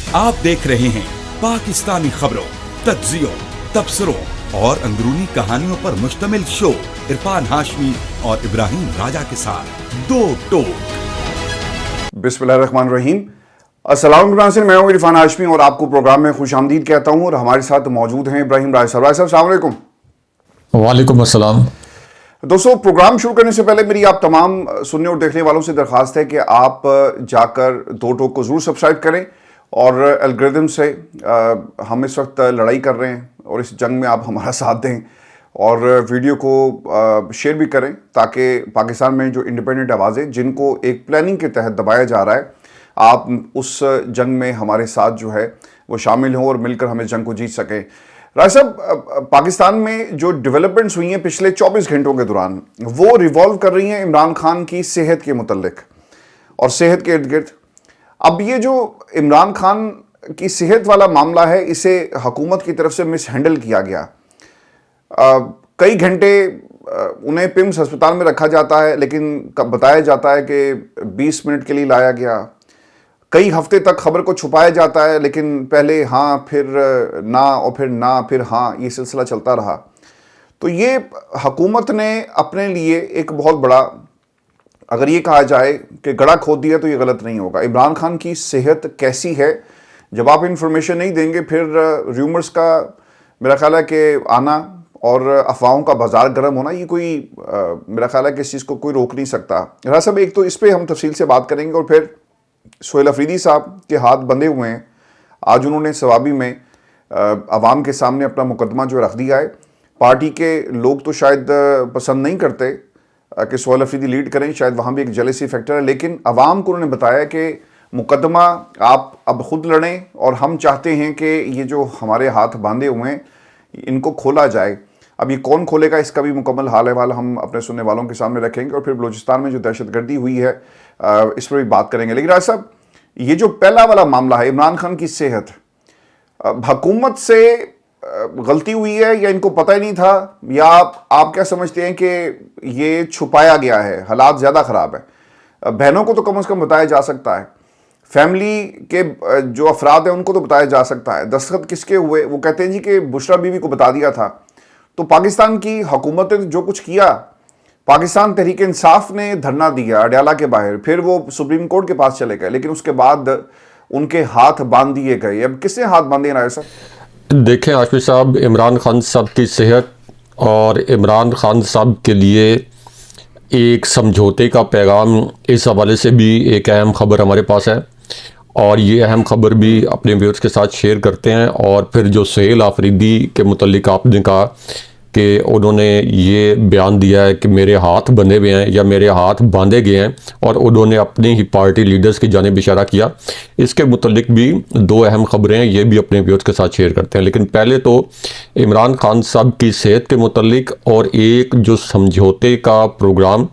आप देख रहे हैं पाकिस्तानी खबरों, तज्जियों, तबसरों और अंदरूनी कहानियों पर मुश्तमिल शो इरफान हाशमी और इब्राहिम राजा के साथ दो टोक। बिस्मिल्लाहिर्रहमानिर्रहीम। अस्सलाम वालेकुम, मैं हूं इरफान हाशमी और आपको प्रोग्राम में खुशामदीद कहता हूं। और हमारे साथ मौजूद हैं इब्राहिम राजा साहब। अस्सलाम वालेकुम। वालेकुम अस्सलाम। दोस्तों, प्रोग्राम शुरू करने से पहले मेरी आप तमाम सुनने और देखने वालों से दरख्वास्त है कि आप जाकर दो टोक को ज़रूर सब्सक्राइब करें। और एल्गोरिथम से हम इस वक्त लड़ाई कर रहे हैं और इस जंग में आप हमारा साथ दें और वीडियो को शेयर भी करें, ताकि पाकिस्तान में जो इंडिपेंडेंट आवाज़ें जिनको एक प्लानिंग के तहत दबाया जा रहा है, आप उस जंग में हमारे साथ जो है वो शामिल हों और मिलकर हम इस जंग को जीत सकें। राज साहब, पाकिस्तान में जो डेवलपमेंट्स हुई हैं पिछले 24 घंटों के दौरान, वो रिवॉल्व कर रही हैं इमरान खान की सेहत के मुतल्लिक और सेहत के इर्द गिर्द। अब ये जो इमरान खान की सेहत वाला मामला है, इसे हुकूमत की तरफ से मिस हैंडल किया गया। कई घंटे उन्हें पिम्स अस्पताल में रखा जाता है, लेकिन बताया जाता है कि 20 मिनट के लिए लाया गया। कई हफ्ते तक खबर को छुपाया जाता है, लेकिन पहले हाँ, फिर ना, और फिर ना, फिर हाँ, ये सिलसिला चलता रहा। तो ये हुकूमत ने अपने लिए एक बहुत बड़ा, अगर ये कहा जाए कि गड़ा खोद दिया, तो ये गलत नहीं होगा। इमरान खान की सेहत कैसी है? जब आप इंफॉर्मेशन नहीं देंगे, फिर र्यूमर्स का मेरा ख्याल है कि आना और अफवाहों का बाजार गर्म होना, ये कोई मेरा ख्याल है कि इस चीज़ को कोई रोक नहीं सकता। राज साहब, एक तो इस पर हम तफसील से बात करेंगे, और फिर सोहेल अफरीदी साहब के हाथ बंधे हुए हैं। आज उन्होंने सवाबी में अवाम के सामने अपना मुकदमा जो रख दिया है। पार्टी के लोग तो शायद पसंद नहीं करते कि सोहेल अफरीदी लीड करें, शायद वहाँ भी एक जेलसी फैक्टर है, लेकिन अवाम को उन्होंने बताया कि मुकदमा आप अब खुद लड़ें और हम चाहते हैं कि ये जो हमारे हाथ बांधे हुए हैं इनको खोला जाए। अब ये कौन खोलेगा, इसका भी मुकम्मल हाल अहवाल हम अपने सुनने वालों के सामने रखेंगे, और फिर बलूचिस्तान में जो दहशतगर्दी हुई है इस पर भी बात करेंगे। लेकिन राज साहब, ये जो पहला वाला मामला है इमरान खान की सेहत, हुकूमत से गलती हुई है या इनको पता ही नहीं था, या आप क्या समझते हैं कि ये छुपाया गया है, हालात ज़्यादा ख़राब है? बहनों को तो कम से कम बताया जा सकता है, फैमिली के जो अफराद हैं उनको तो बताया जा सकता है। दस्तखत किसके हुए? वो कहते हैं जी कि बुशरा बीवी को बता दिया था। तो पाकिस्तान की हुकूमत ने जो कुछ किया, पाकिस्तान तहरीक इंसाफ ने धरना दिया अडयाला के बाहर, फिर वो सुप्रीम कोर्ट के पास चले गए, लेकिन उसके बाद उनके हाथ बांध दिए गए। अब किसने हाथ बांधे राय साहब? देखें हाशमी साहब, इमरान खान साहब की सेहत और इमरान खान साहब के लिए एक समझौते का पैगाम, इस हवाले से भी एक अहम खबर हमारे पास है, और ये अहम खबर भी अपने व्यूअर्स के साथ शेयर करते हैं। और फिर जो सोहेल अफरीदी के मुतल्लिक आपने कहा कि उन्होंने ये बयान दिया है कि मेरे हाथ बंधे हुए हैं या मेरे हाथ बांधे गए हैं, और उन्होंने अपनी ही पार्टी लीडर्स की जानिब इशारा किया, इसके मुतल्लिक भी दो अहम खबरें हैं, ये भी अपने व्यूअर्स के साथ शेयर करते हैं। लेकिन पहले तो इमरान खान साहब की सेहत के मुतल्लिक और एक जो समझौते का प्रोग्राम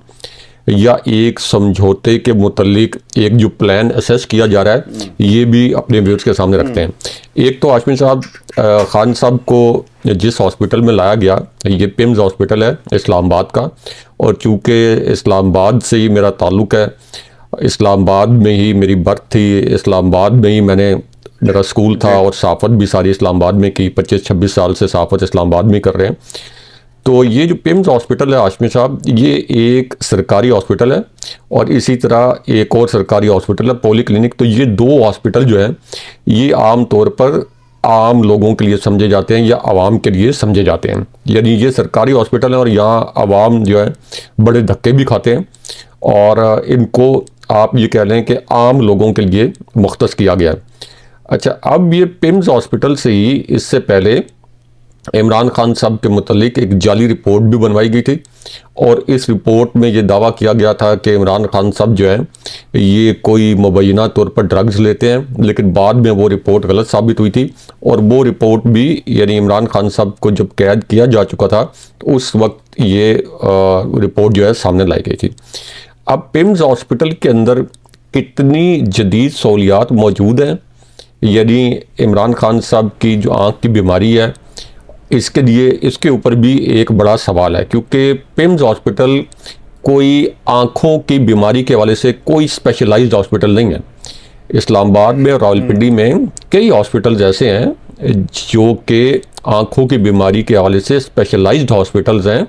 या एक समझौते के मुतल्लिक एक जो प्लान असेस किया जा रहा है, ये भी अपने व्यूअर्स के सामने रखते हैं। एक तो हाशमी साहब, खान साहब को जिस हॉस्पिटल में लाया गया, ये पिम्स हॉस्पिटल है इस्लामाबाद का, और चूँकि इस्लामाबाद से ही मेरा ताल्लुक़ है, इस्लामाबाद में ही मेरी बर्थ थी, इस्लामाबाद में ही मेरा स्कूल था, और सहाफ़त भी सारी इस्लामाबाद में की। 25-26 साल से सहाफ़त इस्लामाबाद में कर रहे हैं। तो ये जो पिम्स हॉस्पिटल है हाशमी साहब, ये एक सरकारी हॉस्पिटल है, और इसी तरह एक और सरकारी हॉस्पिटल है पॉली क्लिनिक। तो ये दो हॉस्पिटल जो है, ये आम तौर पर आम लोगों के लिए समझे जाते हैं या आवाम के लिए समझे जाते हैं। यानी ये सरकारी हॉस्पिटल है और यहाँ आवाम जो है बड़े धक्के भी खाते हैं, और इनको आप ये कह लें कि आम लोगों के लिए मुख्तस किया गया है। अच्छा, अब ये पिम्स हॉस्पिटल से ही इससे पहले इमरान खान साहब के मुतल्लिक एक जाली रिपोर्ट भी बनवाई गई थी, और इस रिपोर्ट में ये दावा किया गया था कि इमरान खान साहब जो है ये कोई मुबैना तौर पर ड्रग्स लेते हैं, लेकिन बाद में वो रिपोर्ट गलत साबित हुई थी, और वो रिपोर्ट भी यानी इमरान खान साहब को जब कैद किया जा चुका था, तो उस वक्त ये रिपोर्ट जो है सामने लाई गई थी। अब पिम्स हॉस्पिटल के अंदर कितनी जदीद सहूलियात मौजूद हैं, यानी इमरान खान साहब की जो आँख की बीमारी है, इसके लिए इसके ऊपर भी एक बड़ा सवाल है, क्योंकि पिम्स हॉस्पिटल कोई आँखों की बीमारी के हवाले से कोई स्पेशलाइज्ड हॉस्पिटल नहीं है। इस्लामाबाद में और रावलपिंडी में कई हॉस्पिटल्स ऐसे हैं जो कि आँखों की बीमारी के हवाले से स्पेशलाइज्ड हॉस्पिटल्स हैं।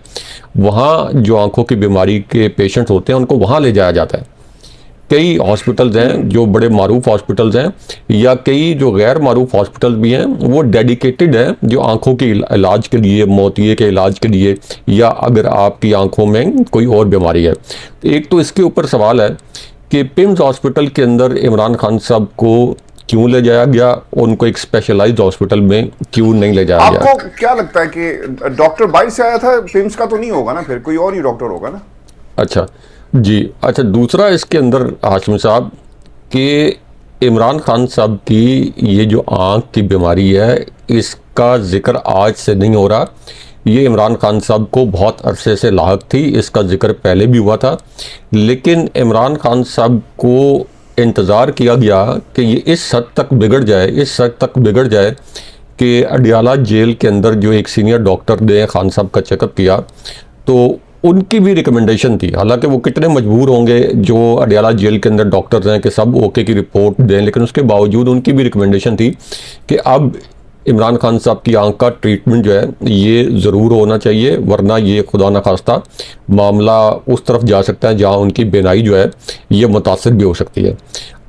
वहाँ जो आँखों की बीमारी के पेशेंट्स होते हैं उनको वहाँ ले जाया जाता है। कई हॉस्पिटल्स हैं जो बड़े मारूफ हॉस्पिटल्स हैं, या कई जो गैर मारूफ हॉस्पिटल्स भी हैं वो डेडिकेटेड हैं जो आँखों के इलाज के लिए, मोतिये के इलाज के लिए, या अगर आपकी आँखों में कोई और बीमारी है। एक तो इसके ऊपर सवाल है कि पिम्स हॉस्पिटल के अंदर इमरान खान साहब को क्यों ले जाया गया, उनको एक स्पेशलाइज्ड हॉस्पिटल में क्यों नहीं ले जाया गया? आपको क्या लगता है कि डॉक्टर बाहर से आया था? पिम्स का तो नहीं होगा ना, फिर कोई और ही डॉक्टर होगा ना? अच्छा जी, अच्छा दूसरा इसके अंदर हाशमी साहब कि इमरान खान साहब की ये जो आँख की बीमारी है इसका जिक्र आज से नहीं हो रहा। ये इमरान खान साहब को बहुत अरसे से लाहक थी, इसका जिक्र पहले भी हुआ था, लेकिन इमरान खान साहब को इंतज़ार किया गया कि ये इस हद तक बिगड़ जाए कि अडियाला जेल के अंदर जो एक सीनियर डॉक्टर ने खान साहब का चेकअप किया तो उनकी भी रिकमेंडेशन थी। हालांकि वो कितने मजबूर होंगे जो अडियाला जेल के अंदर डॉक्टर्स हैं कि सब ओके की रिपोर्ट दें, लेकिन उसके बावजूद उनकी भी रिकमेंडेशन थी कि अब इमरान खान साहब की आंख का ट्रीटमेंट जो है ये ज़रूर होना चाहिए, वरना ये खुदा न खास्ता मामला उस तरफ जा सकता है जहां उनकी बीनाई जो है ये मुतासर भी हो सकती है।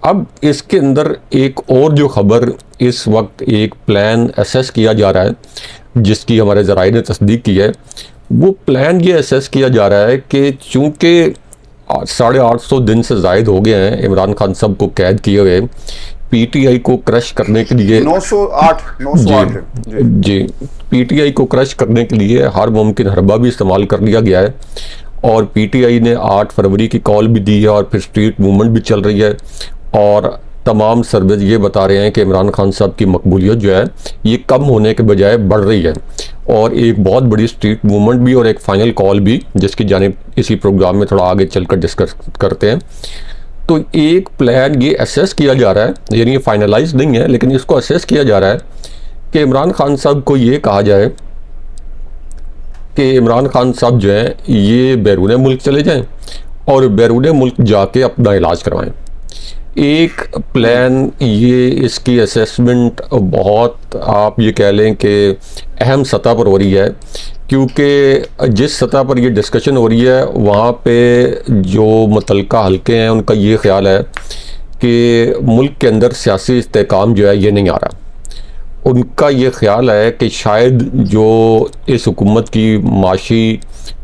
अब इसके अंदर एक और जो खबर इस वक्त एक प्लान असेस किया जा रहा है जिसकी हमारे ज़राए ने तस्दीक की है, वो प्लान ये असेस किया जा रहा है कि चूँकि 850 दिन से ज़ायद हो गए हैं इमरान खान साहब को कैद किए हुए, पीटीआई को क्रश करने के लिए 908 जी पीटीआई को क्रश करने के लिए हर मुमकिन हरबा भी इस्तेमाल कर लिया गया है। और पीटीआई ने 8 फरवरी की कॉल भी दी है और फिर स्ट्रीट मूवमेंट भी चल रही है, और तमाम सर्वेज ये बता रहे हैं कि इमरान खान साहब की मकबूलियत जो है ये कम होने के बजाय बढ़ रही है। और एक बहुत बड़ी स्ट्रीट मूवमेंट भी और एक फाइनल कॉल भी जिसकी जानिब इसी प्रोग्राम में थोड़ा आगे चलकर डिस्कस करते हैं। तो एक प्लान ये असेस किया जा रहा है, यानी ये फाइनलाइज नहीं है लेकिन इसको असेस किया जा रहा है कि इमरान खान साहब को ये कहा जाए कि इमरान खान साहब जो है ये बैरून मुल्क चले जाएं और बैरून मुल्क जाके अपना इलाज करवाएं। एक प्लान ये इसकी असेसमेंट बहुत आप ये कह लें कि अहम सतह पर हो रही है, क्योंकि जिस सतह पर ये डिस्कशन हो रही है वहाँ पे जो मुतलका हल्के हैं उनका ये ख्याल है कि मुल्क के अंदर सियासी इस्तेहकाम जो है ये नहीं आ रहा। उनका ये ख्याल है कि शायद जो इस हुकूमत की माशी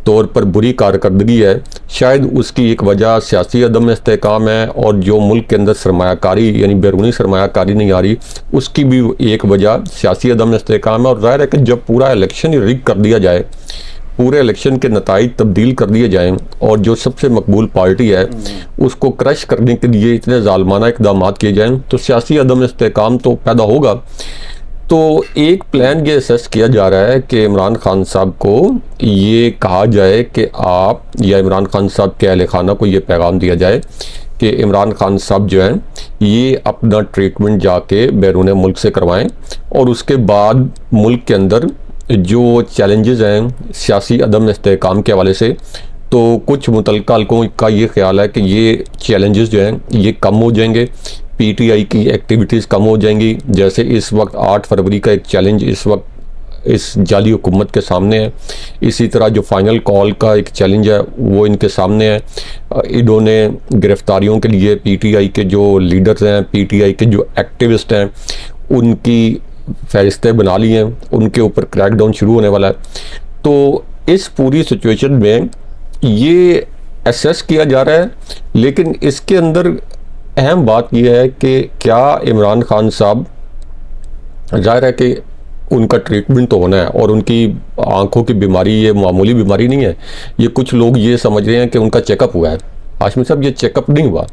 तौर पर बुरी कारकर्दगी है, शायद उसकी एक वजह सियासी अदम इस्तेहकाम है, और जो मुल्क के अंदर सरमायाकारी यानी बैरूनी सरमायाकारी नहीं आ रही उसकी भी एक वजह सियासी अदम इस्तेहकाम है। और ज़ाहिर है कि जब पूरा इलेक्शन रिग कर दिया जाए, पूरे इलेक्शन के नताइज तब्दील कर दिए जाएं और जो सबसे मकबूल पार्टी है उसको क्रश करने के लिए इतने जालमाना इक़दाम किए जाएँ तो सियासी अदम इस्तेहकाम तो पैदा होगा। तो एक प्लान ये असेस किया जा रहा है कि इमरान खान साहब को ये कहा जाए कि आप, या इमरान खान साहब के अहले खाना को ये पैगाम दिया जाए कि इमरान खान साहब जो हैं ये अपना ट्रीटमेंट जाके बैरून मुल्क से करवाएं, और उसके बाद मुल्क के अंदर जो चैलेंजेस हैं सियासी अदम इस्तेहकाम के हवाले से, तो कुछ मुतल्लिका हल्कों का ये ख्याल है कि ये चैलेंजेस जो हैं ये कम हो जाएंगे, पीटीआई की एक्टिविटीज़ कम हो जाएंगी। जैसे इस वक्त 8 फरवरी का एक चैलेंज इस वक्त इस जाली हुकूमत के सामने है, इसी तरह जो फाइनल कॉल का एक चैलेंज है वो इनके सामने है। इन्होंने गिरफ्तारियों के लिए पीटीआई के जो लीडर्स हैं, पीटीआई के जो एक्टिविस्ट हैं, उनकी फहरिस्तें बना ली हैं, उनके ऊपर क्रैकडाउन शुरू होने वाला है। तो इस पूरी सिचुएशन में ये असेस किया जा रहा है, लेकिन इसके अंदर अहम बात यह है कि क्या इमरान खान साहब, जाहिर है कि उनका ट्रीटमेंट तो होना है और उनकी आंखों की बीमारी ये मामूली बीमारी नहीं है। ये कुछ लोग ये समझ रहे हैं कि उनका चेकअप हुआ है। हाशमी साहब, ये चेकअप नहीं हुआ,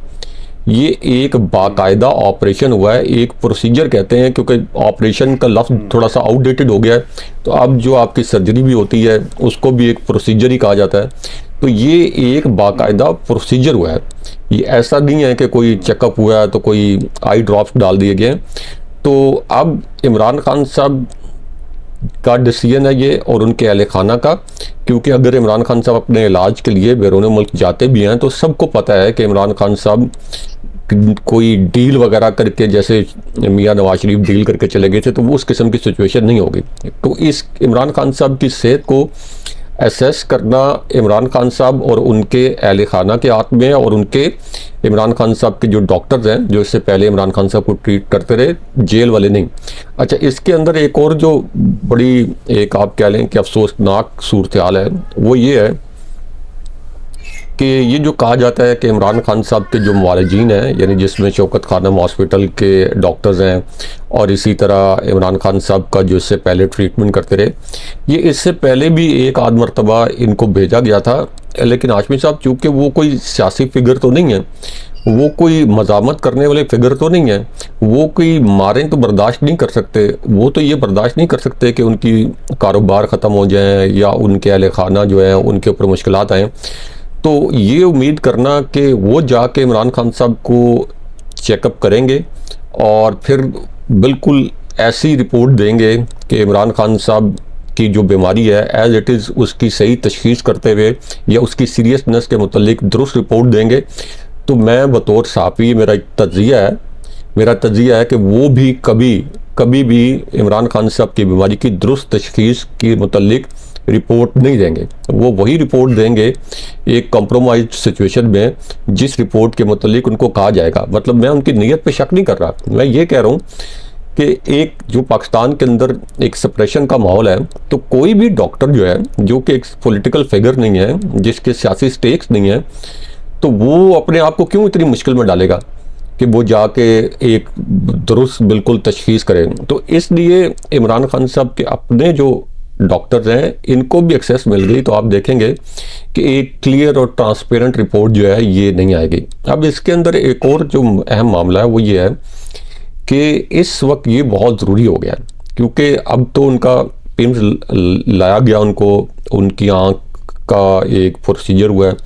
ये एक बाकायदा ऑपरेशन हुआ है। एक प्रोसीजर कहते हैं, क्योंकि ऑपरेशन का लफ्ज़ थोड़ा सा आउटडेटेड हो गया है, तो अब जो आपकी सर्जरी भी होती है उसको भी एक प्रोसीजर ही कहा जाता है। तो ये एक बाकायदा प्रोसीजर हुआ है, ये ऐसा नहीं है कि कोई चेकअप हुआ है तो कोई आई ड्रॉप्स डाल दिए गए। तो अब इमरान खान साहब का डिसीजन है ये, और उनके अहले खाना का, क्योंकि अगर इमरान खान साहब अपने इलाज के लिए बैरून मुल्क जाते भी हैं तो सबको पता है कि इमरान खान साहब कोई डील वगैरह करके, जैसे मियां नवाज शरीफ डील करके चले गए थे, तो वो उस किस्म की सिचुएशन नहीं होगी। तो इस इमरान खान साहब की सेहत को असेस करना इमरान खान साहब और उनके अहल खाना के हाथ में है, और उनके इमरान खान साहब के जो डॉक्टर्स हैं जो इससे पहले इमरान खान साहब को ट्रीट करते रहे, जेल वाले नहीं। अच्छा, इसके अंदर एक और जो बड़ी एक आप कह लें कि अफसोसनाक सूरत हाल है, वो ये है कि ये जो कहा जाता है कि इमरान खान साहब के जो मुआलजीन हैं, यानी जिसमें शौकत खानम हॉस्पिटल के डॉक्टर्स हैं और इसी तरह इमरान खान साहब का जो इससे पहले ट्रीटमेंट करते रहे, ये इससे पहले भी एक आध मरतबा इनको भेजा गया था। लेकिन हाशमी साहब चूँकि वो कोई सियासी फिगर तो नहीं है, वो कोई मजामत करने वाले फिगर तो नहीं है, वो कोई मारें तो बर्दाश्त नहीं कर सकते, वो तो ये बर्दाश्त नहीं कर सकते कि उनकी कारोबार ख़त्म हो जाए या उनके अहल खाना जो है उनके ऊपर मुश्किलात आएँ। तो ये उम्मीद करना कि वो जाके इमरान खान साहब को चेकअप करेंगे और फिर बिल्कुल ऐसी रिपोर्ट देंगे कि इमरान खान साहब की जो बीमारी है एज इट इज़ उसकी सही तशखीस करते हुए या उसकी सीरियसनेस के मुतालिक दुरुस्त रिपोर्ट देंगे, तो मैं बतौर साफ़ी मेरा तज्जिया है कि वो भी कभी भी इमरान खान साहब की बीमारी की दुरुस्त तशखीस के मुतालिक रिपोर्ट नहीं देंगे। वो वही रिपोर्ट देंगे एक कॉम्प्रोमाइज सिचुएशन में जिस रिपोर्ट के मुतालिक उनको कहा जाएगा। मतलब मैं उनकी नीयत पे शक नहीं कर रहा, मैं ये कह रहा हूँ कि एक जो पाकिस्तान के अंदर एक सप्रेशन का माहौल है, तो कोई भी डॉक्टर जो है जो कि एक पॉलिटिकल फिगर नहीं है, जिसके सियासी स्टेक्स नहीं है, तो वो अपने आप को क्यों इतनी मुश्किल में डालेगा कि वो जाके एक दुरुस्त बिल्कुल तशखीस करें। तो इसलिए इमरान खान साहब के अपने जो डॉक्टर्स हैं इनको भी एक्सेस मिल गई, तो आप देखेंगे कि एक क्लियर और ट्रांसपेरेंट रिपोर्ट जो है ये नहीं आएगी। अब इसके अंदर एक और जो अहम मामला है वो ये है कि इस वक्त ये बहुत ज़रूरी हो गया है, क्योंकि अब तो उनका पिम्स लाया गया, उनको उनकी आँख का एक प्रोसीजर हुआ है,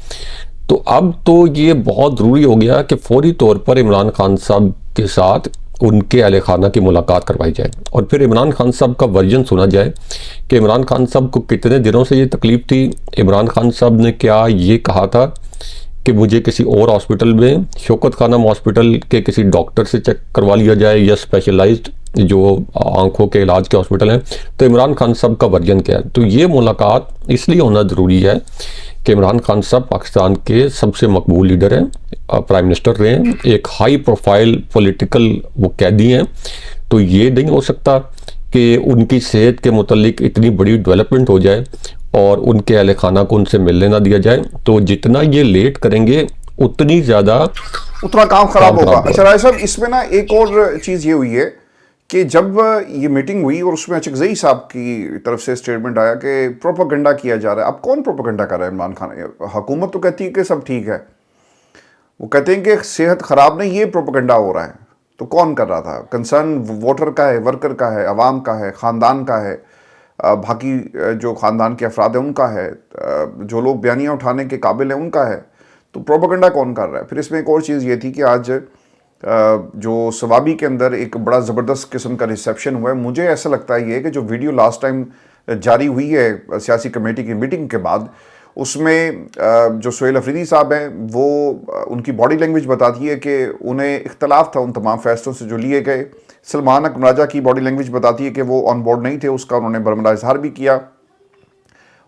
तो अब तो ये बहुत ज़रूरी हो गया कि फौरी तौर पर इमरान खान साहब के साथ उनके अहल खाना की मुलाकात करवाई जाए और फिर इमरान खान साहब का वर्जन सुना जाए कि इमरान खान साहब को कितने दिनों से ये तकलीफ़ थी, इमरान खान साहब ने क्या ये कहा था कि मुझे किसी और हॉस्पिटल में शौकत खानम हॉस्पिटल के किसी डॉक्टर से चेक करवा लिया जाए या स्पेशलाइज्ड जो आंखों के इलाज के हॉस्पिटल हैं, तो इमरान खान साहब का वर्जन क्या है। तो ये मुलाकात इसलिए होना ज़रूरी है कि इमरान खान साहब पाकिस्तान के सबसे मकबूल लीडर हैं, प्राइम मिनिस्टर रहे हैं, एक हाई प्रोफाइल पॉलिटिकल वो कैदी हैं, तो ये नहीं हो सकता कि उनकी सेहत के मुतालिक इतनी बड़ी डेवलपमेंट हो जाए और उनके अहल खाना को उनसे मिलने ना दिया जाए। तो जितना ये लेट करेंगे उतना काम खराब होगा। अच्छा राय साहब, इसमें ना एक और चीज़ ये हुई है कि जब ये मीटिंग हुई और उसमें अचकज़ई साहब की तरफ से स्टेटमेंट आया कि प्रोपेगेंडा किया जा रहा है। अब कौन प्रोपेगेंडा कर रहा है? इमरान खान। हुकूमत तो कहती है कि सब ठीक है, वो कहते हैं कि सेहत ख़राब नहीं, ये प्रोपेगेंडा हो रहा है। तो कौन कर रहा था? कंसर्न वोटर का है, वर्कर का है, अवाम का है, ख़ानदान का है, बाकी जो ख़ानदान के अफराद हैं उनका है, जो लोग बयानियाँ उठाने के काबिल हैं उनका है। तो प्रोपेगेंडा कौन कर रहा है? फिर इसमें एक और चीज़ ये थी कि आज जो सवाबी के अंदर एक बड़ा ज़बरदस्त किस्म का रिसेप्शन हुआ है। मुझे ऐसा लगता है ये कि जो वीडियो लास्ट टाइम जारी हुई है सियासी कमेटी की मीटिंग के बाद, उसमें जो सोहेल अफरीदी साहब हैं वो उनकी बॉडी लैंग्वेज बताती है कि उन्हें इख्तलाफ था उन तमाम फैसलों से जो लिए गए। सलमान अकमराजा की बॉडी लैंग्वेज बताती है कि वो ऑन बोर्ड नहीं थे, उसका उन्होंने बरमला इजहार भी किया।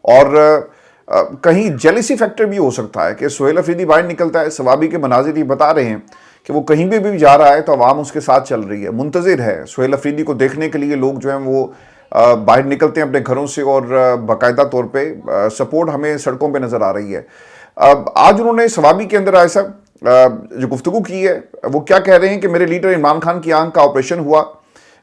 और कहीं जेलिसी फैक्टर भी हो सकता है कि सोहेल अफरीदी बाहर निकलता है, सवाबी के मनाजिर ये बता रहे हैं कि वो कहीं भी जा रहा है तो आवाम उसके साथ चल रही है, मुंतज़िर है। सोहेल अफरीदी को देखने के लिए लोग जो हैं वो बाहर निकलते हैं अपने घरों से और बाकायदा तौर पे सपोर्ट हमें सड़कों पे नज़र आ रही है। आज उन्होंने सवाबी के अंदर आए साहब जो गुफ्तगू की है, वो क्या कह रहे हैं कि मेरे लीडर इमरान खान की आंख का ऑपरेशन हुआ,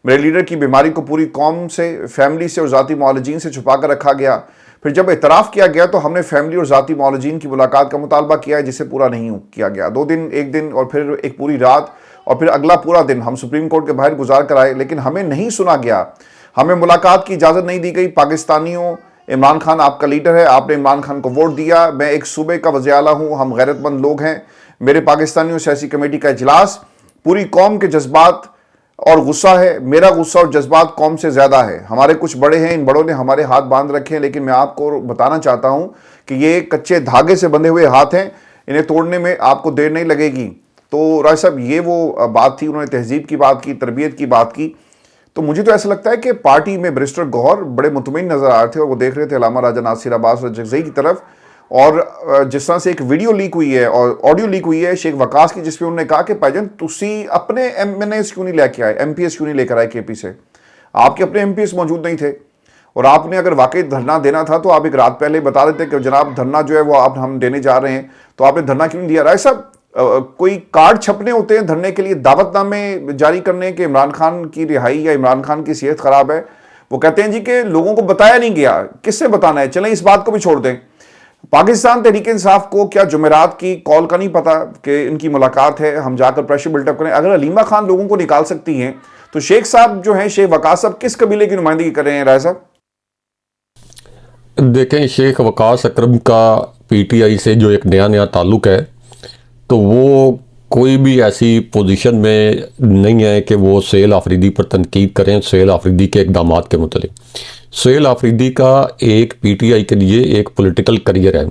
मेरे लीडर की बीमारी को पूरी कौम से, फैमिली से और ज़ाती मुआलजीन से छुपा कर रखा गया। फिर जब इतराफ़ किया गया तो हमने फैमिली और ज़ाती मुआलजीन की मुलाकात का मुतालबा किया है, जिसे पूरा नहीं किया गया। 2 दिन, 1 दिन और फिर एक पूरी रात और फिर अगला पूरा दिन हम सुप्रीम कोर्ट के बाहर गुजार कर आए, लेकिन हमें नहीं सुना गया, हमें मुलाकात की इजाज़त नहीं दी गई। पाकिस्तानियों, इमरान खान आपका लीडर है, आपने इमरान खान को वोट दिया, मैं एक सूबे का वज़ीर आला हूँ, हम गैरतमंद लोग हैं। मेरे पाकिस्तानियों सियासी कमेटी का इजलास पूरी कौम के जज्बात और गुस्सा है, मेरा गुस्सा और जज्बात कौम से ज़्यादा है। हमारे कुछ बड़े हैं, इन बड़ों ने हमारे हाथ बांध रखे हैं, लेकिन मैं आपको बताना चाहता हूँ कि ये कच्चे धागे से बंधे हुए हाथ हैं, इन्हें तोड़ने में आपको देर नहीं लगेगी। तो राय साहब ये वो बात थी, उन्होंने तहजीब की बात की, तरबियत की बात की। तो मुझे तो ऐसा लगता है कि पार्टी में बैरिस्टर गौहर बड़े मुतमईन नजर आ रहे थे और वो देख रहे थे अल्लामा राजा नासिर अब्बास और जगज़ई की तरफ। और जिस तरह से एक वीडियो लीक हुई है और ऑडियो लीक हुई है शेख वकास की, जिसमें उन्होंने कहा कि भाईजान तुसी अपने MNAs क्यों नहीं लेके आए, MPs क्यों नहीं लेकर आए KP से, आपके अपने MPs मौजूद नहीं थे। और आपने अगर वाकई धरना देना था तो आप एक रात पहले बता देते कि जनाब धरना जो है वो आप हम देने जा रहे हैं, तो आपने धरना क्यों नहीं दिया। राय साहब, कोई कार्ड छपने होते हैं धरने के लिए, दावतनामे जारी करने के इमरान खान की रिहाई या इमरान खान की सेहत खराब है, वो कहते हैं जी कि लोगों को बताया नहीं गया, किससे बताना है, चलें इस बात को भी छोड़ दें। पाकिस्तान तहरीक इंसाफ को क्या जुमेरात की कॉल का नहीं पता कि इनकी मुलाकात है, हम जाकर प्रेशर बिल्डअप करें। अगर अलीमा खान लोगों को निकाल सकती हैं तो शेख साहब जो हैं, शेख वकास साहब किस कबीले की नुमाइंदगी कर रहे हैं राय साहब? देखें, शेख वकास अकरम का PTI से जो एक नया ताल्लुक़ है, तो वो कोई भी ऐसी पोजीशन में नहीं है कि वो सुहेल आफरीदी पर तनकीद करें सुहेल आफरीदी के इक़दामात के मुतालिक। सुहेल आफरीदी का एक PTI के लिए एक पॉलिटिकल करियर है।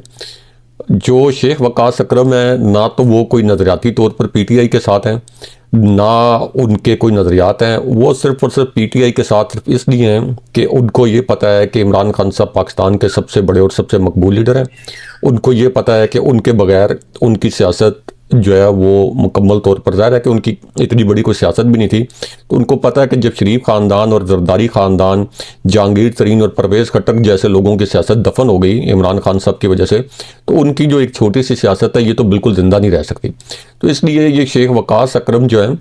जो शेख वकास अकरम है, ना तो वो कोई नज़रियाती तौर पर PTI के साथ हैं, ना उनके कोई नज़रियात हैं। वो सिर्फ और सिर्फ PTI के साथ सिर्फ इसलिए हैं कि उनको ये पता है कि इमरान खान साहब पाकिस्तान के सबसे बड़े और सबसे मकबूल लीडर हैं। उनको ये पता है कि उनके बगैर उनकी सियासत जो है वो मुकम्मल तौर पर, ज़ाहिर है कि उनकी इतनी बड़ी कोई सियासत भी नहीं थी। तो उनको पता है कि जब शरीफ ख़ानदान और जरदारी ख़ानदान, जहांगीर तरीन और परवेज़ खट्टक जैसे लोगों की सियासत दफन हो गई इमरान खान साहब की वजह से, तो उनकी जो एक छोटी सी सियासत है ये तो बिल्कुल ज़िंदा नहीं रह सकती। तो इसलिए ये शेख वकास अकरम जो है,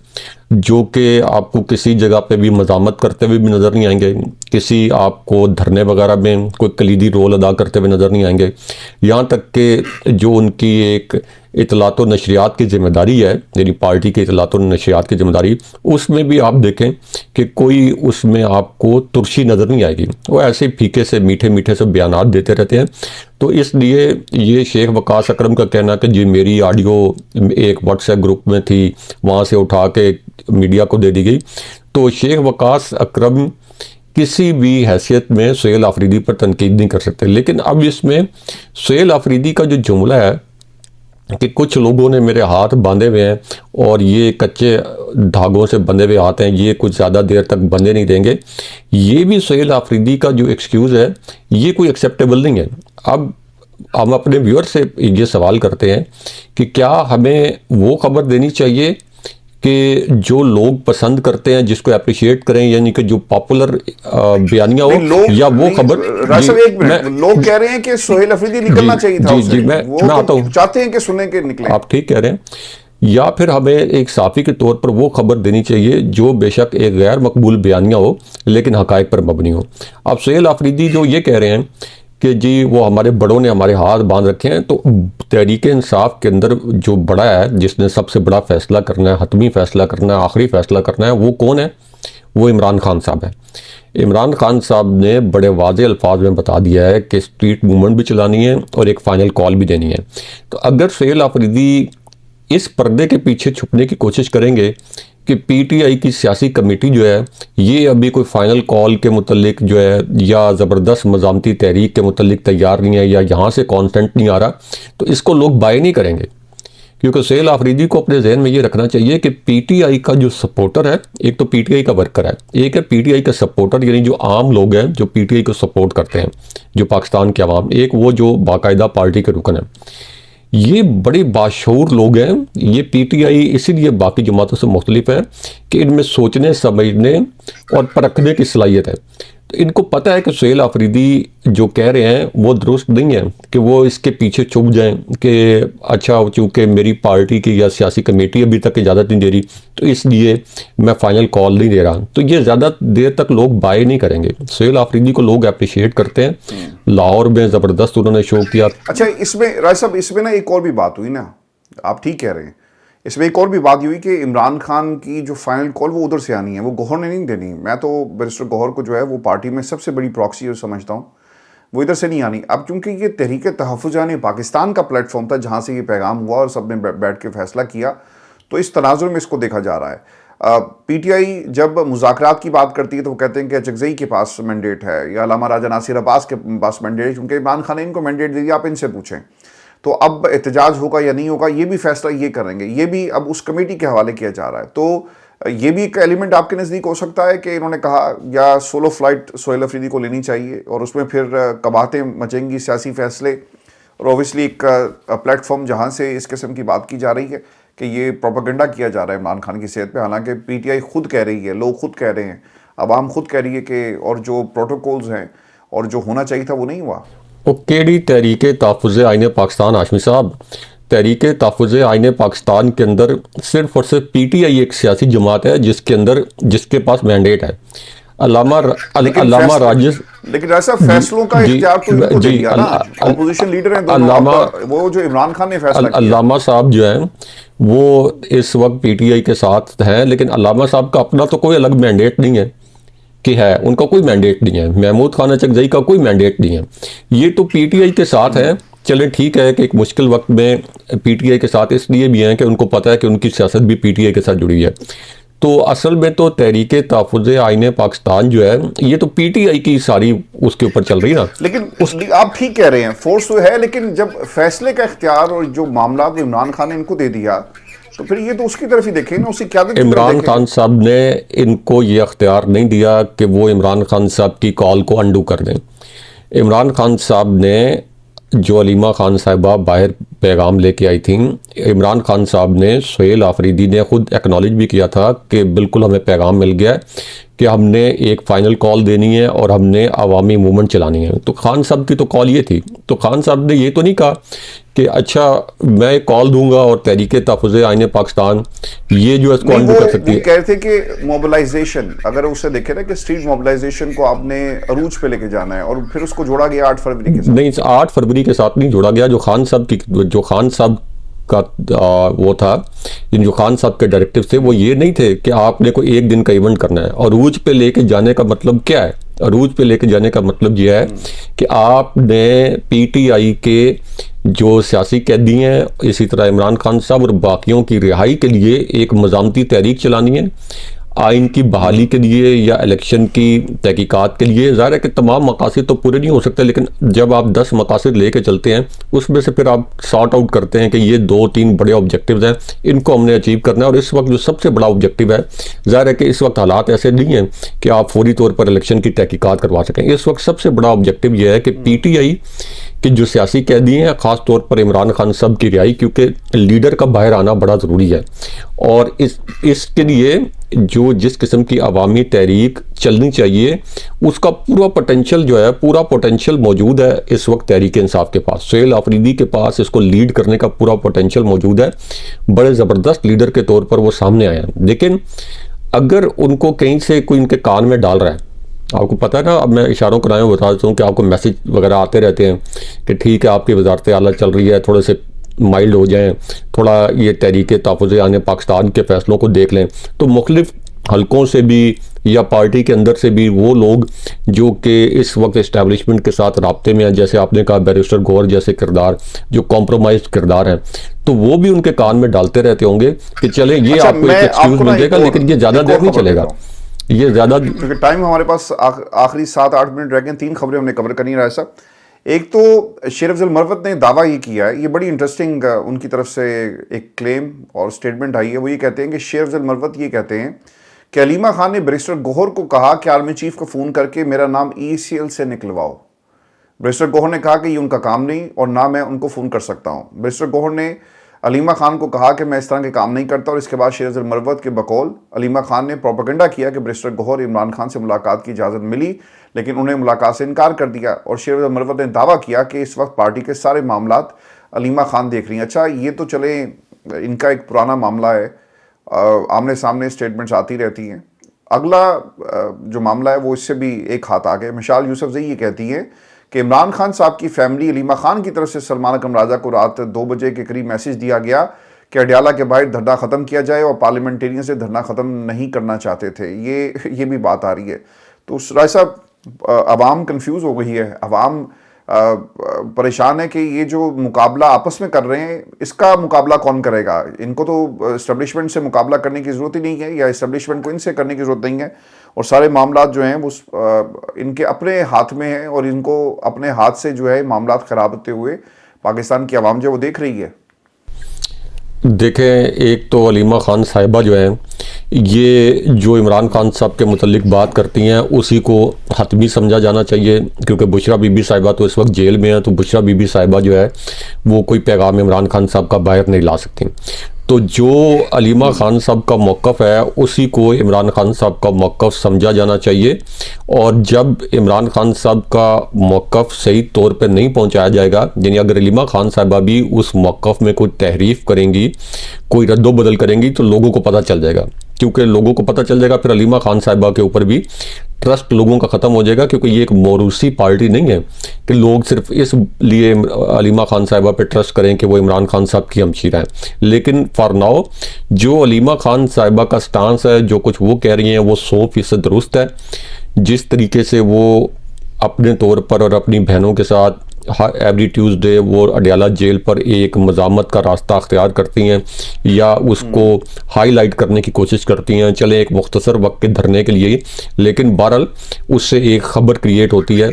जो कि आपको किसी जगह पे भी मज़ामत करते हुए भी नज़र नहीं आएंगे, किसी आपको धरने वगैरह में कोई कलीदी रोल अदा करते हुए नज़र नहीं आएंगे। यहाँ तक कि जो उनकी एक इतलात व नशरियात की ज़िम्मेदारी है, यानी पार्टी की इतलात व नशरियात की ज़िम्मेदारी, उसमें भी आप देखें कि कोई उसमें आपको तुर्शी नज़र नहीं आएगी। वो ऐसे फीके से मीठे मीठे से बयानात देते रहते हैं। तो इसलिए ये शेख वकास अकरम का कहना कि जी मेरी ऑडियो एक व्हाट्सएप ग्रुप में थी, वहाँ से उठा के मीडिया को दे दी गई, तो शेख वकास अकरम किसी भी हैसियत में सुहेल आफरीदी पर तनकीद नहीं कर सकते। लेकिन अब इसमें सुहेल आफरीदी का जो जुमला है कि कुछ लोगों ने मेरे हाथ बांधे हुए हैं और ये कच्चे धागों से बंधे हुए हाथ हैं, ये कुछ ज़्यादा देर तक बंधे नहीं देंगे, ये भी सुहेल आफरीदी का जो एक्सक्यूज़ है ये कोई एक्सेप्टेबल नहीं है। अब हम अपने व्यूअर से ये सवाल करते हैं कि क्या हमें वो खबर देनी चाहिए कि जो लोग पसंद करते हैं, जिसको अप्रिशिएट करें, यानी कि जो पॉपुलर बयानियां हो, या वो खबर। लोग कह रहे हैं कि सुहेल आफरीदी निकलना चाहिए था। जी मैं आता हूँ, चाहते हैं कि सुने के निकले। आप ठीक कह रहे हैं। या फिर हमें एक साफ़ी के तौर पर वो खबर देनी चाहिए जो बेशक एक गैर मकबूल बयानिया हो लेकिन हक़ाइक़ पर मबनी हो। अब सुहेल आफरीदी जो ये कह रहे हैं कि जी वो हमारे बड़ों ने हमारे हाथ बांध रखे हैं, तो तहरीक इंसाफ के अंदर जो बड़ा है, जिसने सबसे बड़ा फ़ैसला करना है, हतमी फ़ैसला करना है, आखिरी फ़ैसला करना है, वो कौन है? वो इमरान खान साहब है। इमरान खान साहब ने बड़े वाज़े अल्फाज में बता दिया है कि स्ट्रीट मूवमेंट भी चलानी है और एक फ़ाइनल कॉल भी देनी है। तो अगर सुहेल आफरीदी इस पर्दे के पीछे छुपने की कोशिश करेंगे कि PTI की सियासी कमेटी जो है ये अभी कोई फ़ाइनल कॉल के मुतल्लिक जो है या ज़बरदस्त मज़ामती तहरीक के मुतल्लिक तैयार नहीं है, या यहाँ से कॉन्सेंट नहीं आ रहा, तो इसको लोग बाय नहीं करेंगे। क्योंकि सुहेल आफरीदी को अपने जहन में ये रखना चाहिए कि PTI का जो सपोर्टर है, एक तो PTI का वर्कर है, एक है PTI का सपोर्टर, यानी जो आम लोग हैं जो PTI को सपोर्ट करते हैं, जो पाकिस्तान के अवाम, एक वो जो बाकायदा पार्टी के रुकन है। ये बड़े बाशऊर लोग हैं। ये PTI इसीलिए बाकी जमातों से मुख्तलिफ है कि इनमें सोचने, समझने और परखने की सलाहियत है। तो इनको पता है कि सुहेल आफरीदी जो कह रहे हैं वो दुरुस्त नहीं है, कि वो इसके पीछे छुप जाएं कि अच्छा चूँकि मेरी पार्टी की या सियासी कमेटी अभी तक इजाज़त नहीं दे रही तो इसलिए मैं फ़ाइनल कॉल नहीं दे रहा। तो ये ज़्यादा देर तक लोग बाय नहीं करेंगे। सुहेल आफरीदी को लोग अप्रिशिएट करते हैं, लाहौर में ज़बरदस्त उन्होंने शो किया। अच्छा, इसमें राय साहब, इसमें ना एक और भी बात हुई ना, आप ठीक कह रहे हैं, इसमें एक और भी बात हुई कि इमरान खान की जो फाइनल कॉल वो उधर से आनी है, वो गौहर ने नहीं देनी। मैं तो बैरिस्टर गौहर को जो है वो पार्टी में सबसे बड़ी प्रॉक्सी समझता हूँ, वो इधर से नहीं आनी। अब चूंकि ये तहरीक तहफ़्फ़ुज़ पाकिस्तान का प्लेटफॉर्म था जहाँ से ये पैगाम हुआ और सब ने बैठ के फैसला किया, तो इस तनाजुर में इसको देखा जा रहा है। PTI जब मुज़ाकरात की बात करती है तो वो कहते हैं कि जगज़ई के पास मैंडेट है या अल्लामा राजा नासिर अब्बास के पास मैंडेट है, क्योंकि इमरान खान ने इनको मैंडेट दे दिया, आप इनसे पूछें। तो अब एहतजाज होगा या नहीं होगा ये भी फैसला ये करेंगे, ये भी अब उस कमेटी के हवाले किया जा रहा है। तो ये भी एक एलिमेंट आपके नज़दीक हो सकता है कि इन्होंने कहा या सोलो फ्लाइट सोहेल अफरीदी को लेनी चाहिए और उसमें फिर कबाहतें मचेंगी, सियासी फैसले, और ओबियसली एक प्लेटफॉर्म जहाँ से इस किस्म की बात की जा रही है कि ये प्रोपेगेंडा किया जा रहा है इमरान खान की सेहत पे, हालांकि पीटीआई खुद कह रही है, लोग खुद कह रहे हैं, आवाम खुद कह रही है कि और जो प्रोटोकॉल्स हैं और जो होना चाहिए था वो नहीं हुआ। वो केड़ी तहरीक तहफ़्फ़ुज़ आइन पाकिस्तान हाशमी साहब, तहरीक तहफ़्फ़ुज़ आइन पाकिस्तान के अंदर सिर्फ और सिर्फ पीटीआई एक सियासी जमात है जिसके पास मैंडेट है। अल्लामा राजिस, लेकिन ऐसा फैसलों का इख्तियार तो इनको दे दिया ना, ऑपोजिशन लीडर हैं दोनों, वो जो इमरान खान ने फैसला किया। अल्लामा साहब जो हैं वो इस वक्त पीटीआई के साथ हैं, लेकिन अल्लामा साहब का अपना तो कोई अलग मैंडेट नहीं है कि है, उनका कोई मैंडेट नहीं है। महमूद खान चकजई का कोई मैंडेट नहीं है, ये तो पीटीआई के साथ है। चलें ठीक है कि एक मुश्किल वक्त में पीटीआई के साथ इसलिए भी हैं कि उनको पता है कि उनकी सियासत भी पीटीआई के साथ जुड़ी है। तो असल में तो तहरीक तहफ़्फ़ुज़ आइन पाकिस्तान जो है ये तो पीटीआई की सारी उसके ऊपर चल रही है ना। लेकिन आप ठीक कह रहे हैं, फोर्स तो है, लेकिन जब फैसले का इख्तियार और जो मामला इमरान खान ने इनको दे दिया तो फिर ये तो उसकी तरफ ही देखें ना, उसकी क्या। इमरान खान साहब ने इनको ये अख्तियार नहीं दिया कि वो इमरान खान साहब की कॉल को अंडू कर दें। इमरान खान साहब ने जो अलीमा खान साहिबा बाहर पैगाम लेके आई थी, इमरान खान साहब ने, सोहेल आफरीदी ने खुद एक्नॉलेज भी किया था कि बिल्कुल हमें पैगाम मिल गया है कि हमने एक फ़ाइनल कॉल देनी है और हमने अवामी मूवमेंट चलानी है। तो खान साहब की तो कॉल ये थी, तो खान साहब ने ये तो नहीं कहा कि अच्छा मैं कॉल दूंगा और तहरीक तहफ़्फ़ुज़ आइन पाकिस्तान ये जो इसको अंडू कर सकती है। कह रहे थे कि मोबिलाइजेशन, अगर उसे देखे ना कि स्ट्रीट मोबिलाइजेशन को आपने अरूज पे लेके जाना है, और फिर उसको जोड़ा गया 8 फरवरी के साथ। नहीं, 8 फरवरी के साथ नहीं जोड़ा गया। जो खान साहब का वो था, जो खान साहब के डायरेक्टिव थे वो ये नहीं थे कि आपने कोई एक दिन का इवेंट करना है। अरूज पे लेके जाने का मतलब क्या है? अरूज पे लेके जाने का मतलब ये है कि आपने पीटीआई के जो सियासी कैदी हैं, इसी तरह इमरान खान साहब और बाकियों की रिहाई के लिए एक मज़ामती तहरीक चलानी है, आइन की बहाली के लिए या इलेक्शन की तहकीकात के लिए। ज़ाहिर है कि तमाम मकासद तो पूरे नहीं हो सकते, लेकिन जब आप 10 मकासद लेके चलते हैं उसमें से फिर आप सॉर्ट आउट करते हैं कि ये 2-3 बड़े ऑब्जेक्टिव्स हैं, इनको हमने अचीव करना है। और इस वक्त जो सबसे बड़ा ऑब्जेक्टिव है, ज़ाहिर है कि इस वक्त हालात ऐसे नहीं हैं कि आप फौरी तौर पर इलेक्शन की तहकीकात करवा सकें। इस वक्त सबसे बड़ा ऑब्जेक्टिव यह है कि पीटीआई कि जो सियासी कैदी हैं, ख़ास तौर पर इमरान खान साहब की रिहाई, क्योंकि लीडर का बाहर आना बड़ा ज़रूरी है। और इसके लिए जो जिस किस्म की अवामी तहरीक चलनी चाहिए उसका पूरा पोटेंशियल जो है, पूरा पोटेंशियल मौजूद है इस वक्त तहरीक इंसाफ के पास। सोहेल आफरीदी के पास इसको लीड करने का पूरा पोटेंशियल मौजूद है, बड़े ज़बरदस्त लीडर के तौर पर वो सामने आए हैं। लेकिन अगर उनको कहीं से कोई इनके कान में डाल रहा है, आपको पता है ना, अब मैं इशारों कराएं बता देता हूँ कि आपको मैसेज वगैरह आते रहते हैं कि ठीक है आपकी वजारत आला चल रही है, थोड़े से माइल्ड हो जाएं, थोड़ा ये तहरीक तहफ़्फ़ुज़ आइन पाकिस्तान के फ़ैसलों को देख लें। तो मुख्तलिफ हलकों से भी या पार्टी के अंदर से भी वो लोग जो कि इस वक्त इस्टेब्लिशमेंट के साथ राब्ते में हैं, जैसे आपने कहा बैरिस्टर गौहर जैसे किरदार जो कॉम्प्रोमाइज किरदार हैं, तो वो भी उनके कान में डालते रहते होंगे कि चले ये आपको एक एक्सक्यूज़ मिल जाएगा, लेकिन ये ज़्यादा देर नहीं चलेगा, ये ज़्यादा, क्योंकि टाइम हमारे पास आखिरी 7-8 मिनट रह गए। 3 खबरें हमने कवर करनी है साहब। एक तो शेर अफजल मरवत ने दावा ये किया है, ये बड़ी इंटरेस्टिंग उनकी तरफ से एक क्लेम और स्टेटमेंट आई है। वो ये कहते हैं कि शेर अफजल मरवत ये कहते हैं कि अलीमा खान ने बैरिस्टर गौहर को कहा कि आर्मी चीफ को फ़ोन करके मेरा नाम ECL से निकलवाओ। बैरिस्टर गौहर ने कहा कि ये उनका काम नहीं और ना मैं उनको फ़ोन कर सकता हूँ। बैरिस्टर गौहर ने अलीमा खान को कहा कि मैं इस तरह के काम नहीं करता, और इसके बाद शेर अफजल मरवत के बकौल अलीमा खान ने प्रोपेगेंडा किया कि बैरिस्टर गौहर इमरान खान से मुलाकात की इजाज़त मिली, लेकिन उन्हें मुलाकात से इनकार कर दिया। और शेर अफजल मरवत ने दावा किया कि इस वक्त पार्टी के सारे मामलात अलीमा खान देख रही हैं। अच्छा, ये तो चले इनका एक पुराना मामला है, आमने सामने स्टेटमेंट्स आती रहती हैं। अगला जो मामला है वो इससे भी एक हाथ आगे। मिशाल यूसुफजई ये कहती है कि इमरान खान साहब की फैमिली अलीमा खान की तरफ से सलमान अकरम राजा को रात 2 बजे के करीब मैसेज दिया गया कि अडयाला के बाहर धरना ख़त्म किया जाए, और पार्लियामेंटेरियन से धरना ख़त्म नहीं करना चाहते थे। ये भी बात आ रही है। तो राय साहब, अवाम कंफ्यूज हो गई है, अवाम परेशान है कि ये जो मुकाबला आपस में कर रहे हैं इसका मुकाबला कौन करेगा। इनको तो इस्टेब्लिशमेंट से मुकाबला करने की ज़रूरत ही नहीं है, या इस्टेब्लिशमेंट को इनसे करने की ज़रूरत नहीं है, और सारे मामलात जो हैं वो इनके अपने हाथ में हैं, और इनको अपने हाथ से जो है मामलात ख़राब होते हुए पाकिस्तान की आवाम जो है वो देख रही है? देखें, एक तो अलीमा खान साहिबा जो है, ये जो इमरान खान साहब के मुतल्लिक बात करती हैं उसी को हतमी समझा जाना चाहिए, क्योंकि बुशरा बीबी साहिबा तो इस वक्त जेल में है, तो बुशरा बीबी साहिबा जो है वो कोई पैगाम इमरान खान साहब का बाहर नहीं ला सकती। तो जो अलीमा खान साहब का मौक़िफ़ है उसी को इमरान खान साहब का मौक़िफ़ समझा जाना चाहिए, और जब इमरान खान साहब का मौक़िफ़ सही तौर पर नहीं पहुंचाया जाएगा, यानी अगर अलीमा खान साहबा भी उस मौक़िफ़ में कोई तहरीफ़ करेंगी, कोई रद्दो-बदल करेंगी, तो लोगों को पता चल जाएगा। क्योंकि लोगों को पता चल जाएगा, फिर अलीमा खान साहिबा के ऊपर भी ट्रस्ट लोगों का ख़त्म हो जाएगा, क्योंकि ये एक मोरूसी पार्टी नहीं है कि लोग सिर्फ इस लिए अलीमा खान साहिबा पे ट्रस्ट करें कि वो इमरान खान साहब की हमशीरा हैं। लेकिन फॉर नाउ जो अलीमा खान साहिबा का स्टांस है, जो कुछ वो कह रही हैं, वो 100% दुरुस्त है। जिस तरीके से वो अपने तौर पर और अपनी बहनों के साथ एवरी ट्यूसडे वो अडयाला जेल पर एक मज़ामत का रास्ता अख्तियार करती हैं या उसको हाईलाइट करने की कोशिश करती हैं, चले एक मुख्तसर वक्त के धरने के लिए, लेकिन बहरहाल उससे एक खबर क्रिएट होती है।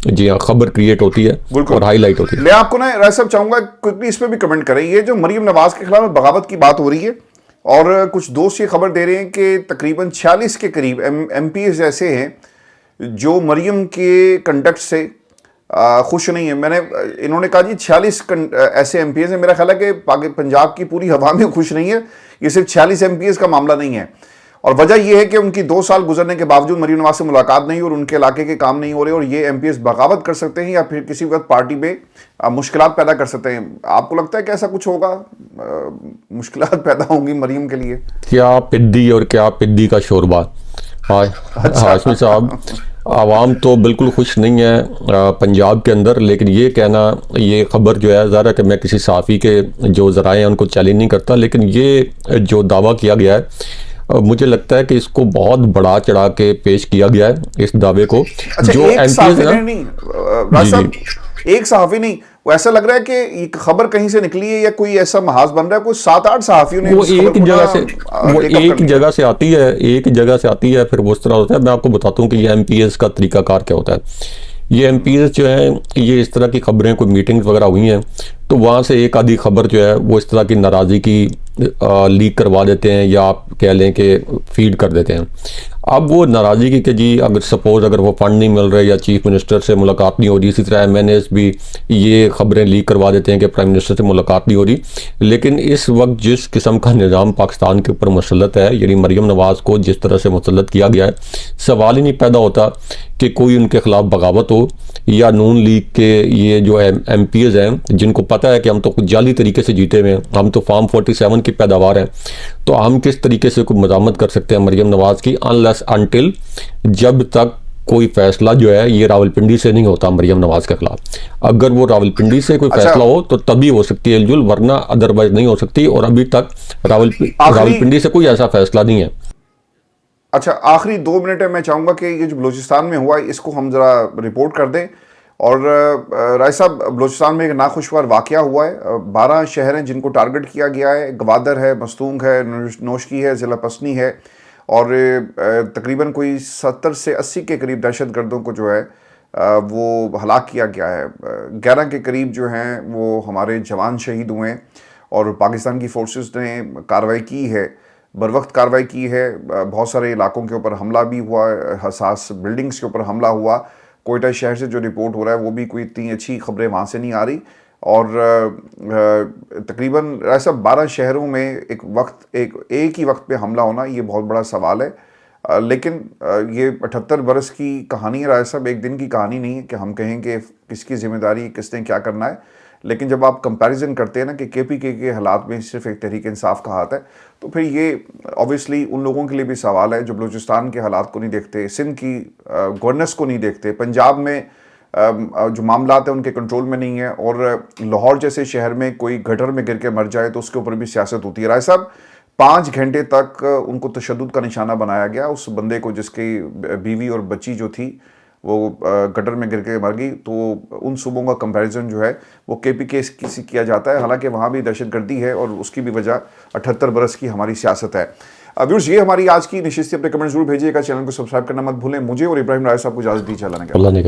जी हाँ, खबर क्रिएट होती है और हाईलाइट होती है। मैं आपको ना राय साहब चाहूंगा क्विकली इस पर भी कमेंट करें। ये जो मरीम नवाज के खिलाफ बगावत की बात हो रही है और कुछ दोस्त ये खबर दे रहे हैं कि तकरीबन 46 के करीब MPs ऐसे हैं जो मरीम के कंडक्ट से खुश नहीं है। इन्होंने कहा जी 46 ऐसे MPs हैं। मेरा ख्याल है कि पंजाब की पूरी हवा में खुश नहीं है, ये सिर्फ 46 MPs का मामला नहीं है। और वजह यह है कि उनकी 2 साल गुजरने के बावजूद मरीम नवाज से मुलाकात नहीं और उनके इलाके के काम नहीं हो रहे, और ये MPs बगावत कर सकते हैं या फिर किसी वक्त पार्टी में मुश्किलात पैदा कर सकते हैं। आपको लगता है कि ऐसा कुछ होगा, मुश्किलात पैदा होंगी मरीम के लिए? क्या पिद्दी और क्या पिद्दी का शोरबा। हाशमी साहब, आवाम तो बिल्कुल खुश नहीं है पंजाब के अंदर, लेकिन ये कहना, ये खबर जो है, ज़रा कि मैं किसी सहाफ़ी के जो ज़राए हैं उनको चैलेंज नहीं करता, लेकिन ये जो दावा किया गया है मुझे लगता है कि इसको बहुत बढ़ा चढ़ा के पेश किया गया है, इस दावे को। अच्छा, जो एक सहाफ़ी नहीं, वो ऐसा लग रहा है कि ये खबर कहीं से निकली है या कोई ऐसा महाज बन रहा है, कोई 7-8 सहाफ़ियों ने वो एक जगह से आती है, फिर वो इस तरह होता है। मैं आपको बताता हूँ कि ये MPs का तरीकाकार क्या होता है। ये MPs जो हैं, ये इस तरह की खबरें, कोई मीटिंग्स वगैरह हुई हैं तो वहाँ से एक आधी खबर जो है वो इस तरह की नाराज़गी की लीक करवा देते हैं, या आप कह लें कि फीड कर देते हैं। अब वो नाराज़गी कि जी अगर सपोज़ अगर वो फंड नहीं मिल रहे या चीफ मिनिस्टर से मुलाकात नहीं हो रही, इसी तरह MNAs भी ये खबरें लीक करवा देते हैं कि प्राइम मिनिस्टर से मुलाकात नहीं हो रही। लेकिन इस वक्त जिस किस्म का निज़ाम पाकिस्तान के ऊपर मुसल्लत है, यानी मरीम नवाज़ को जिस तरह से मुसल्लत किया गया है, सवाल ही नहीं पैदा होता कि कोई उनके खिलाफ बगावत हो, या नून लीग के ये जो MPs हैं जिनको पता है कि हम तो कुछ जाली तरीके से जीते हुए हैं, हम तो फार्म 47 की पैदावार हैं, तो हम किस तरीके से कोई मज़ामत कर सकते हैं मरीम नवाज़ की, अनलेस अनटिल जब तक कोई फैसला जो है ये रावलपिंडी से नहीं होता मरीम नवाज के खिलाफ। अगर वो रावलपिंडी से कोई फैसला हो तो तभी हो सकती है इल्जुल, वरना अदरवाइज नहीं हो सकती, और अभी तक रावलपिंडी से कोई ऐसा फैसला नहीं है। अच्छा, आखिरी 2 मिनट है, मैं चाहूंगा कि ये जो बलूचिस्तान में हुआ इसको हम जरा रिपोर्ट कर दें। और राय साहब, बलूचिस्तान में एक नाखुशगवार वाकया हुआ है। 12 शहर हैं जिनको टारगेट किया गया है। गवादर है, मस्तूंग है, नोशकी है, ज़िला पसनी है, और तकरीबन कोई 70 से 80 के करीब दहशतगर्दों को जो है वो हलाक किया गया है। 11 के करीब जो हैं वो हमारे जवान शहीद हुए हैं, और पाकिस्तान की फोर्सेस ने कार्रवाई की है, बरवक्त कार्रवाई की है। बहुत सारे इलाकों के ऊपर हमला भी हुआ, हसास बिल्डिंग्स के ऊपर हमला हुआ। कोयटा शहर से जो रिपोर्ट हो रहा है वो भी कोई इतनी अच्छी खबरें वहाँ से नहीं आ रही। और तकरीबन ऐसा 12 शहरों में एक ही वक्त पे हमला होना, ये बहुत बड़ा सवाल है। लेकिन ये 78 बरस की कहानी है राय साहब, एक दिन की कहानी नहीं है कि हम कहें कि किसकी जिम्मेदारी, किसने क्या करना है। लेकिन जब आप कंपैरिजन करते हैं ना कि KPK के हालात में सिर्फ एक तहरीक इंसाफ का हाथ है, तो फिर ये ऑब्वियसली उन लोगों के लिए भी सवाल है जो बलूचिस्तान के हालात को नहीं देखते, सिंध की गवर्नेंस को नहीं देखते, पंजाब में जो मामला है उनके कंट्रोल में नहीं है, और लाहौर जैसे शहर में कोई गटर में गिर के मर जाए तो उसके ऊपर भी सियासत होती है। राय साहब, 5 घंटे तक उनको तशद्दुद का निशाना बनाया गया, उस बंदे को जिसकी बीवी और बच्ची जो थी वो गटर में गिर के मर गई। तो उन सूबों का कंपैरिजन जो है वो KPK से किया जाता है, हालांकि वहाँ भी दहशतगर्दी है और उसकी भी वजह 78 बरस की हमारी सियासत है। व्यूअर्स, ये हमारी आज की नशिस्त। अपने कमेंट जरूर भेजिएगा, चैनल को सब्सक्राइब करना मत भूलें। मुझे और इब्राहिम राय साहब को इजाजत दीजिए। अल्लाह ने